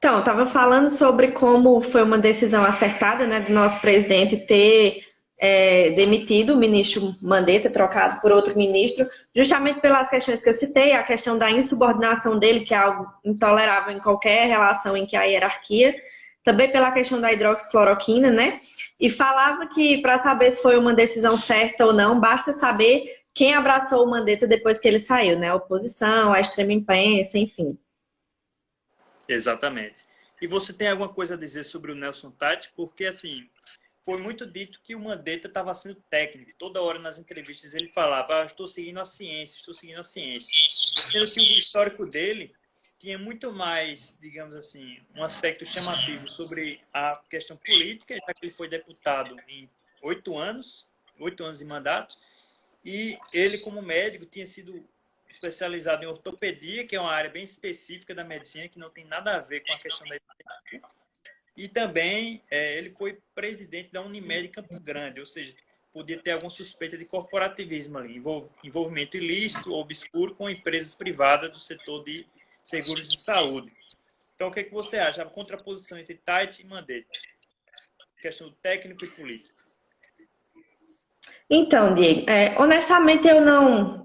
Então, estava falando sobre como foi uma decisão acertada, né, do nosso presidente ter demitido o ministro Mandetta, trocado por outro ministro, justamente pelas questões que eu citei, a questão da insubordinação dele, que é algo intolerável em qualquer relação em que há hierarquia, também pela questão da hidroxicloroquina, né? E falava que para saber se foi uma decisão certa ou não, basta saber quem abraçou o Mandetta depois que ele saiu, né? A oposição, a extrema imprensa, enfim. Exatamente. E você tem alguma coisa a dizer sobre o Nelson Tati? Porque, assim, foi muito dito que o Mandetta estava sendo técnico. Toda hora nas entrevistas ele falava, estou seguindo a ciência, estou seguindo a ciência. Sendo que o histórico dele tinha muito mais, digamos assim, um aspecto chamativo sobre a questão política, já que ele foi deputado em 8 anos, 8 anos de mandato, e ele, como médico, tinha sido especializado em ortopedia, que é uma área bem específica da medicina, que não tem nada a ver com a questão da epidemia. E também ele foi presidente da Unimed Campo Grande, ou seja, podia ter alguma suspeita de corporativismo ali, envolvimento ilícito, obscuro com empresas privadas do setor de seguros de saúde. Então, o que, é que você acha? A contraposição entre Tite e Mandetta, questão do técnico e político. Então, Diego, honestamente eu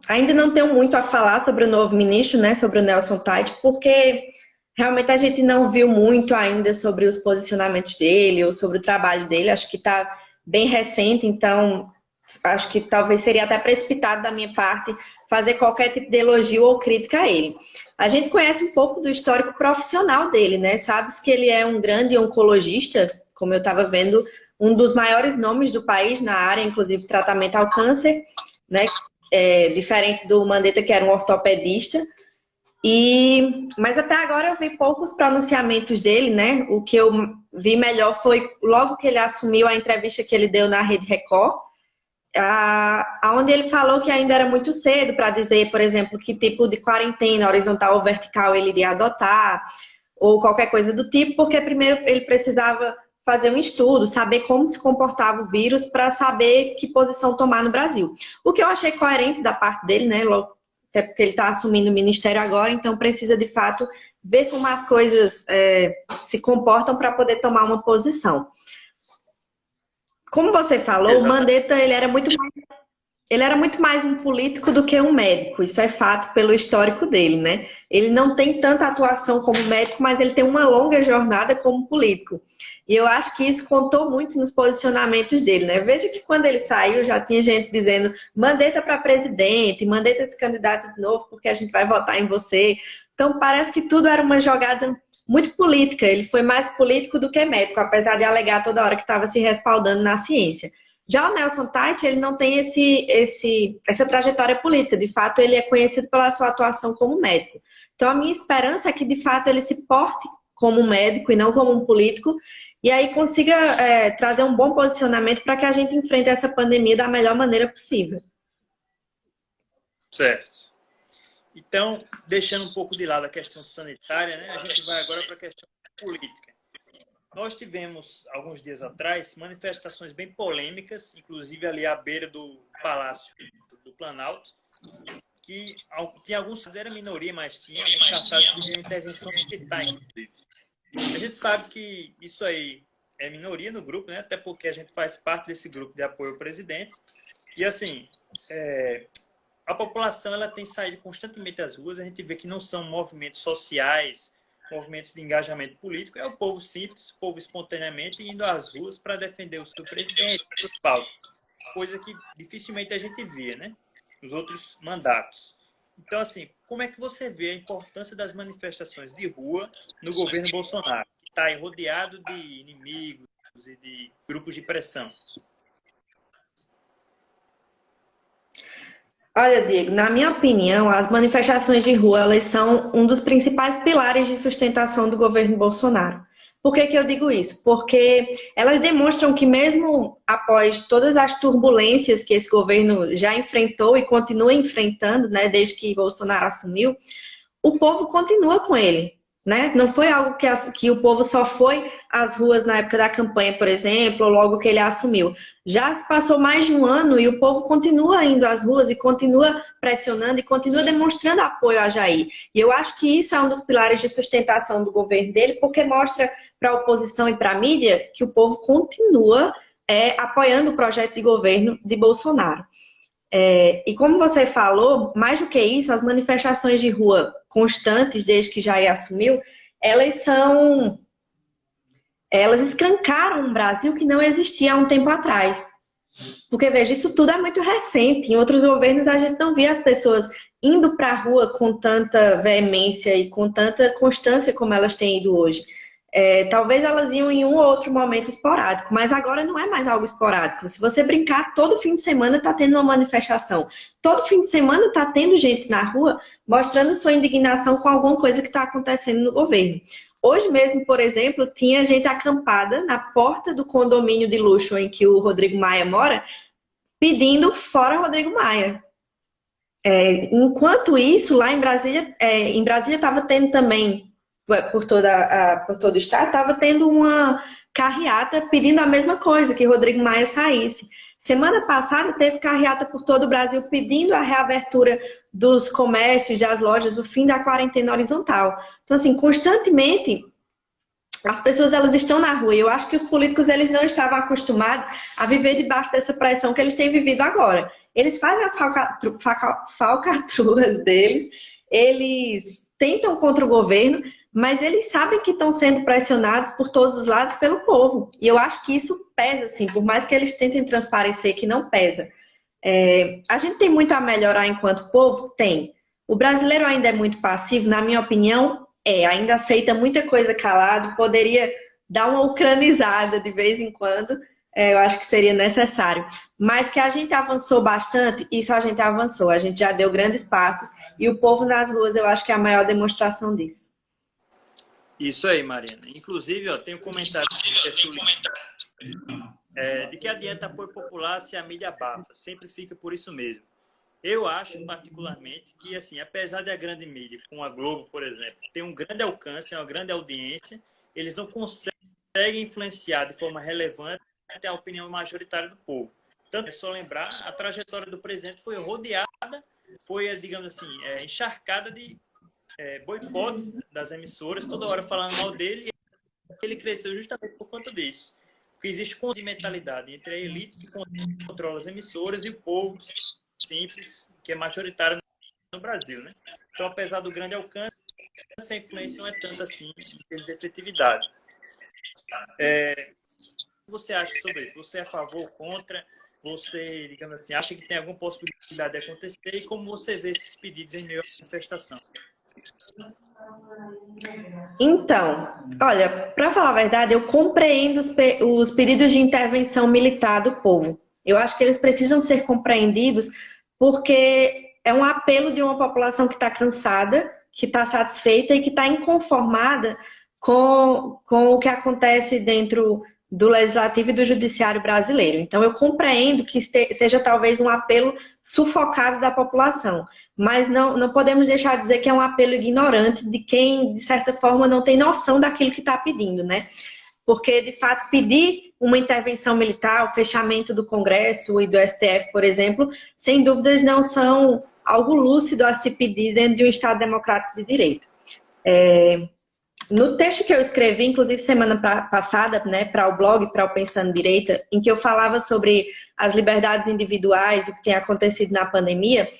ainda não tenho muito a falar sobre o novo ministro, né, sobre o Nelson Taixe, porque realmente a gente não viu muito ainda sobre os posicionamentos dele ou sobre o trabalho dele. Acho que está bem recente, então acho que talvez seria até precipitado da minha parte fazer qualquer tipo de elogio ou crítica a ele. A gente conhece um pouco do histórico profissional dele, né? Sabe-se que ele é um grande oncologista, como eu estava vendo, um dos maiores nomes do país na área, inclusive tratamento ao câncer, né? Diferente do Mandetta, que era um ortopedista. Mas até agora eu vi poucos pronunciamentos dele, né? O que eu vi melhor foi logo que ele assumiu a entrevista que ele deu na Rede Record, onde ele falou que ainda era muito cedo para dizer, por exemplo, que tipo de quarentena, horizontal ou vertical, ele iria adotar, ou qualquer coisa do tipo, porque primeiro ele precisava fazer um estudo, saber como se comportava o vírus para saber que posição tomar no Brasil. O que eu achei coerente da parte dele, né? Até porque ele está assumindo o ministério agora, então precisa de fato ver como as coisas se comportam para poder tomar uma posição. Como você falou, o Exatamente. Mandetta ele era muito mais um político do que um médico, isso é fato pelo histórico dele, né? Ele não tem tanta atuação como médico, mas ele tem uma longa jornada como político. E eu acho que isso contou muito nos posicionamentos dele, né? Veja que quando ele saiu, já tinha gente dizendo: Mandetta para presidente, Mandetta se candidato de novo porque a gente vai votar em você. Então parece que tudo era uma jogada muito política. Ele foi mais político do que médico, apesar de alegar toda hora que estava se respaldando na ciência. Já o Nelson Taixe, ele não tem essa trajetória política. De fato, ele é conhecido pela sua atuação como médico. Então, a minha esperança é que, de fato, ele se porte como um médico e não como um político, e aí consiga trazer um bom posicionamento para que a gente enfrente essa pandemia da melhor maneira possível. Certo. Então, deixando um pouco de lado a questão sanitária, né, a gente vai agora para a questão política. Nós tivemos, alguns dias atrás, manifestações bem polêmicas, inclusive ali à beira do Palácio do Planalto, que tinha alguns, era minoria, mas tinha alguns cartazes de intervenção militar, inclusive. A gente sabe que isso aí é minoria no grupo, né? Até porque a gente faz parte desse grupo de apoio ao presidente. E, assim, a população ela tem saído constantemente às ruas, a gente vê que não são movimentos sociais, movimentos de engajamento político, é o povo simples, o povo espontaneamente indo às ruas para defender o seu presidente, os pautas, coisa que dificilmente a gente via, né? Nos outros mandatos. Então, assim, como é que você vê a importância das manifestações de rua no governo Bolsonaro, que está rodeado de inimigos e de grupos de pressão? Olha, Diego, na minha opinião, as manifestações de rua, elas são um dos principais pilares de sustentação do governo Bolsonaro. Por que que eu digo isso? Porque elas demonstram que mesmo após todas as turbulências que esse governo já enfrentou e continua enfrentando, né, desde que Bolsonaro assumiu, o povo continua com ele. né? Não foi algo que o povo só foi às ruas na época da campanha, por exemplo, ou logo que ele assumiu. Já se passou mais de um ano e o povo continua indo às ruas e continua pressionando e continua demonstrando apoio a Jair. E eu acho que isso é um dos pilares de sustentação do governo dele, porque mostra para a oposição e para a mídia que o povo continua apoiando o projeto de governo de Bolsonaro. E como você falou, mais do que isso, as manifestações de rua constantes desde que Jair assumiu, elas escancaram um Brasil que não existia há um tempo atrás. Porque, veja, isso tudo é muito recente. Em outros governos a gente não via as pessoas indo para a rua com tanta veemência e com tanta constância como elas têm ido hoje. Talvez elas iam em um ou outro momento esporádico, mas agora não é mais algo esporádico. Se você brincar, todo fim de semana está tendo uma manifestação. Todo fim de semana está tendo gente na rua mostrando sua indignação com alguma coisa que está acontecendo no governo. Hoje mesmo, por exemplo, tinha gente acampada na porta do condomínio de luxo em que o Rodrigo Maia mora, pedindo fora Rodrigo Maia. Enquanto isso, lá em Brasília estava tendo também, por todo o estado, estava tendo uma carreata pedindo a mesma coisa, que Rodrigo Maia saísse. Semana passada teve carreata por todo o Brasil pedindo a reabertura dos comércios, das lojas, o fim da quarentena horizontal. Então, assim, constantemente as pessoas elas estão na rua. E eu acho que os políticos eles não estavam acostumados a viver debaixo dessa pressão que eles têm vivido agora. Eles fazem as falcatruas deles, eles tentam contra o governo, mas eles sabem que estão sendo pressionados por todos os lados pelo povo. E eu acho que isso pesa, assim, por mais que eles tentem transparecer que não pesa. A gente tem muito a melhorar enquanto povo? Tem. O brasileiro ainda é muito passivo, na minha opinião, ainda aceita muita coisa calado, poderia dar uma ucranizada de vez em quando, eu acho que seria necessário. Mas que a gente avançou bastante, isso a gente avançou, a gente já deu grandes passos, e o povo nas ruas eu acho que é a maior demonstração disso. Isso aí, Mariana. Inclusive, tem um comentário de que adianta apoio popular se a mídia abafa. Sempre fica por isso mesmo. Eu acho, particularmente, que, assim, apesar da grande mídia, com a Globo, por exemplo, ter um grande alcance, uma grande audiência, eles não conseguem influenciar de forma relevante a opinião majoritária do povo. Tanto é só lembrar, a trajetória do presidente foi rodeada, foi, digamos assim, encharcada de boicote das emissoras, toda hora falando mal dele, e ele cresceu justamente por conta disso. Porque existe de mentalidade entre a elite que controla as emissoras e o povo simples, que é majoritário no Brasil, né? Então, apesar do grande alcance, essa influência não é tanta assim em termos de efetividade. O que você acha sobre isso? Você é a favor, contra? Você, digamos assim, acha que tem alguma possibilidade de acontecer? E como você vê esses pedidos em meio à manifestação? Então, olha, para falar a verdade, eu compreendo os pedidos de intervenção militar do povo. Eu acho que eles precisam ser compreendidos porque é um apelo de uma população que está cansada, que está satisfeita e que está inconformada com o que acontece dentro do Legislativo e do Judiciário brasileiro. Então, eu compreendo que seja talvez um apelo sufocado da população, mas não podemos deixar de dizer que é um apelo ignorante de quem, de certa forma, não tem noção daquilo que está pedindo, né? Porque, de fato, pedir uma intervenção militar, o fechamento do Congresso e do STF, por exemplo, sem dúvidas não são algo lúcido a se pedir dentro de um Estado democrático de direito. No texto que eu escrevi, inclusive semana passada, né, para o blog, para o Pensando Direita, em que eu falava sobre as liberdades individuais, o que tem acontecido na pandemia,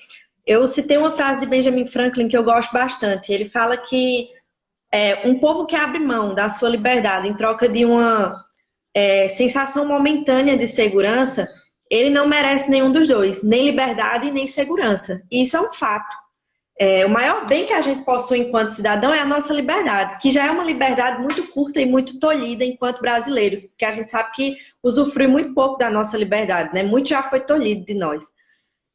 eu citei uma frase de Benjamin Franklin que eu gosto bastante. Ele fala que um povo que abre mão da sua liberdade em troca de uma sensação momentânea de segurança, ele não merece nenhum dos dois, nem liberdade nem segurança. E isso é um fato. O maior bem que a gente possui enquanto cidadão é a nossa liberdade, que já é uma liberdade muito curta e muito tolhida enquanto brasileiros, porque a gente sabe que usufrui muito pouco da nossa liberdade, né? Muito já foi tolhido de nós.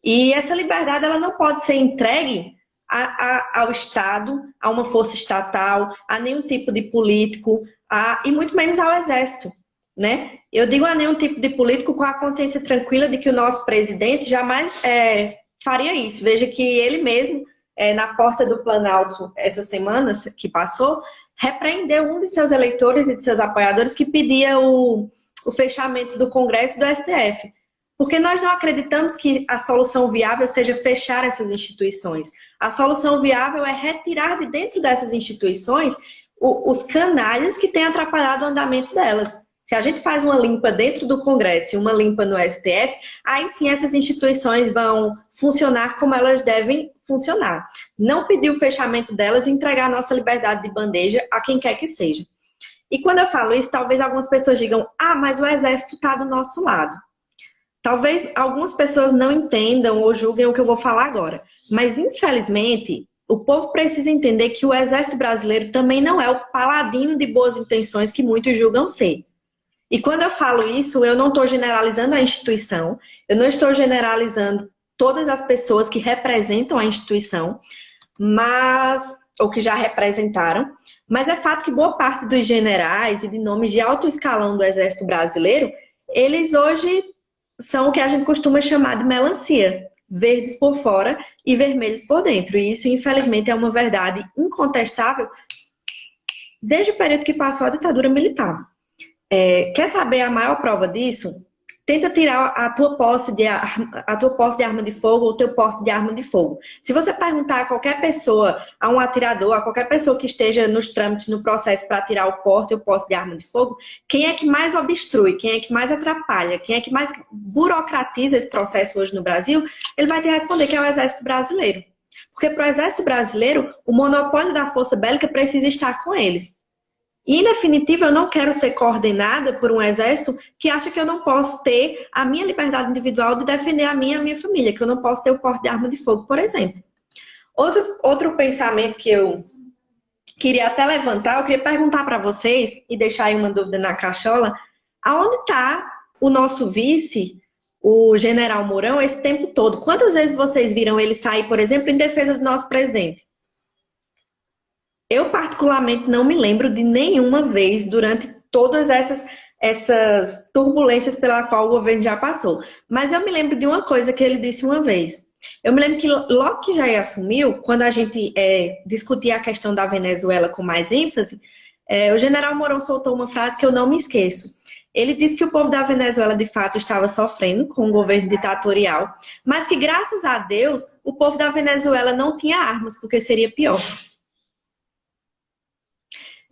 E essa liberdade ela não pode ser entregue ao Estado, a uma força estatal, a nenhum tipo de político, e muito menos ao Exército, né? Eu digo a nenhum tipo de político com a consciência tranquila de que o nosso presidente jamais faria isso. Veja que ele mesmo na porta do Planalto essa semana que passou, repreendeu um de seus eleitores e de seus apoiadores que pedia o fechamento do Congresso e do STF. Porque nós não acreditamos que a solução viável seja fechar essas instituições. A solução viável é retirar de dentro dessas instituições os canalhas que têm atrapalhado o andamento delas. Se a gente faz uma limpa dentro do Congresso e uma limpa no STF, aí sim essas instituições vão funcionar como elas devem funcionar. Não pedir o fechamento delas e entregar a nossa liberdade de bandeja a quem quer que seja. E quando eu falo isso, talvez algumas pessoas digam, mas o Exército está do nosso lado. Talvez algumas pessoas não entendam ou julguem o que eu vou falar agora. Mas, infelizmente, o povo precisa entender que o Exército Brasileiro também não é o paladino de boas intenções que muitos julgam ser. E quando eu falo isso, eu não estou generalizando a instituição, eu não estou generalizando todas as pessoas que representam a instituição, ou que já representaram, mas é fato que boa parte dos generais e de nomes de alto escalão do Exército Brasileiro, eles hoje são o que a gente costuma chamar de melancia, verdes por fora e vermelhos por dentro. E isso, infelizmente, é uma verdade incontestável desde o período que passou a ditadura militar. Quer saber a maior prova disso? Tenta tirar a tua posse de arma de fogo ou o teu porte de arma de fogo. Se você perguntar a qualquer pessoa, a um atirador, a qualquer pessoa que esteja nos trâmites, no processo para tirar o porte ou posse de arma de fogo, quem é que mais obstrui, quem é que mais atrapalha, quem é que mais burocratiza esse processo hoje no Brasil, ele vai te responder que é o Exército Brasileiro. Porque para o Exército Brasileiro, o monopólio da força bélica precisa estar com eles. E, em definitiva, eu não quero ser coordenada por um exército que acha que eu não posso ter a minha liberdade individual de defender a minha e a minha família, que eu não posso ter o porte de arma de fogo, por exemplo. Outro pensamento que eu queria até levantar, eu queria perguntar para vocês, e deixar aí uma dúvida na cachola, aonde está o nosso vice, o general Mourão, esse tempo todo? Quantas vezes vocês viram ele sair, por exemplo, em defesa do nosso presidente? Eu, particularmente, não me lembro de nenhuma vez durante todas essas turbulências pela qual o governo já passou. Mas eu me lembro de uma coisa que ele disse uma vez. Eu me lembro que logo que Jair assumiu, quando a gente discutia a questão da Venezuela com mais ênfase, o general Mourão soltou uma frase que eu não me esqueço. Ele disse que o povo da Venezuela, de fato, estava sofrendo com o governo ditatorial, mas que, graças a Deus, o povo da Venezuela não tinha armas, porque seria pior.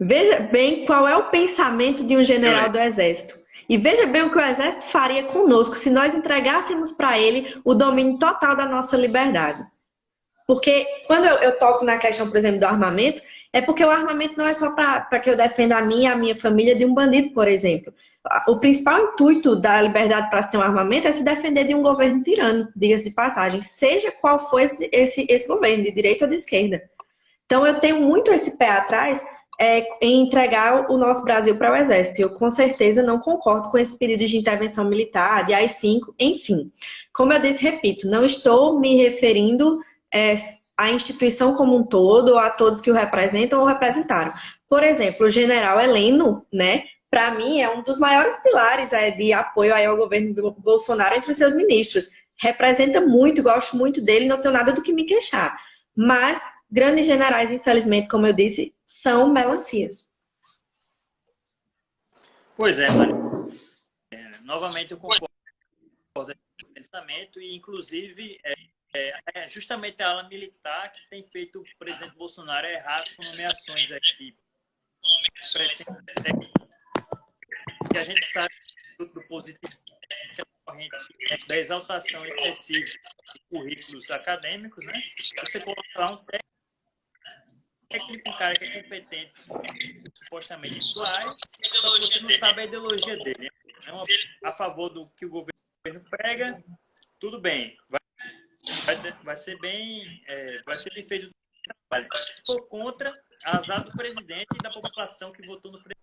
Veja bem qual é o pensamento de um general do Exército. E veja bem o que o Exército faria conosco se nós entregássemos para ele o domínio total da nossa liberdade. Porque quando eu toco na questão, por exemplo, do armamento, é porque o armamento não é só para que eu defenda a minha e a minha família de um bandido, por exemplo. O principal intuito da liberdade para se ter um armamento é se defender de um governo tirano, diga-se de passagem, seja qual for esse governo, de direita ou de esquerda. Então eu tenho muito esse pé atrás em entregar o nosso Brasil para o Exército. Eu, com certeza, não concordo com esses pedidos de intervenção militar, de AI-5, enfim. Como eu disse, repito, não estou me referindo à instituição como um todo, ou a todos que o representam ou representaram. Por exemplo, o general Heleno, né, para mim, é um dos maiores pilares de apoio ao governo Bolsonaro entre os seus ministros. Representa muito, gosto muito dele, não tenho nada do que me queixar. Mas grandes generais, infelizmente, como eu disse, são melancias. Pois é, Maria. Novamente eu concordo com o pensamento e, inclusive, justamente a ala militar que tem feito o presidente Bolsonaro errar com nomeações aqui. Que a gente sabe do positivo que é a corrente da exaltação excessiva de currículos acadêmicos, né? Você colocar lá um técnico, um cara que é competente, supostamente em sua área, só que você não sabe a ideologia dele. Então, a favor do que o governo prega, tudo bem, vai ser bem feito o trabalho. Se for contra, azar do presidente e da população que votou no presidente.